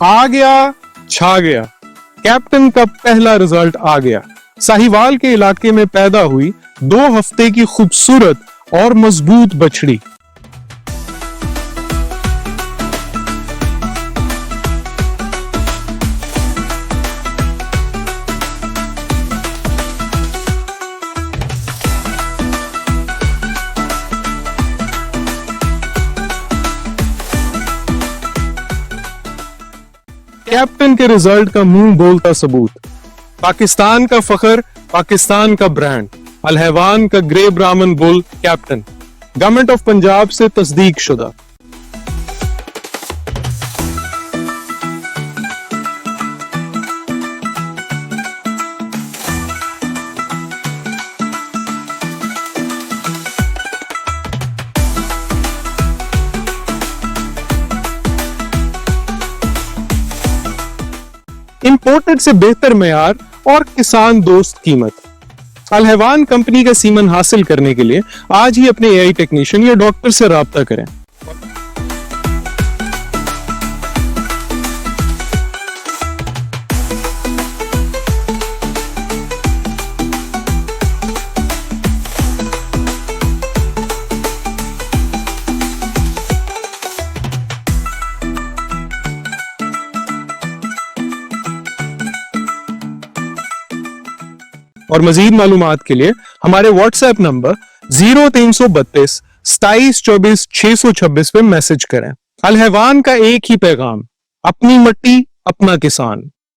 आ गया, छा गया। कैप्टन का पहला रिजल्ट आ गया। साहिवाल के इलाके में पैदा हुई 2 हफ्ते की खूबसूरत और मजबूत बछड़ी। कैप्टन के रिजल्ट का मुंह बोलता सबूत। पाकिस्तान का फखर, पाकिस्तान का ब्रांड, अल हैवान का ग्रे ब्राह्मण bull captain, government of Punjab से तस्दीक शुदा। इंपोर्टेड से बेहतर मेयार और किसान दोस्त कीमत। अल हैवान कंपनी का सीमन हासिल करने के लिए आज ही अपने एआई टेक्नीशियन या डॉक्टर से राब्ता करें। और मजीद मालूमात के लिए हमारे व्हाट्सएप नंबर 0332 27 24 626 पे मैसेज करें। अल हैवान का एक ही पैगाम, अपनी मट्टी अपना किसान।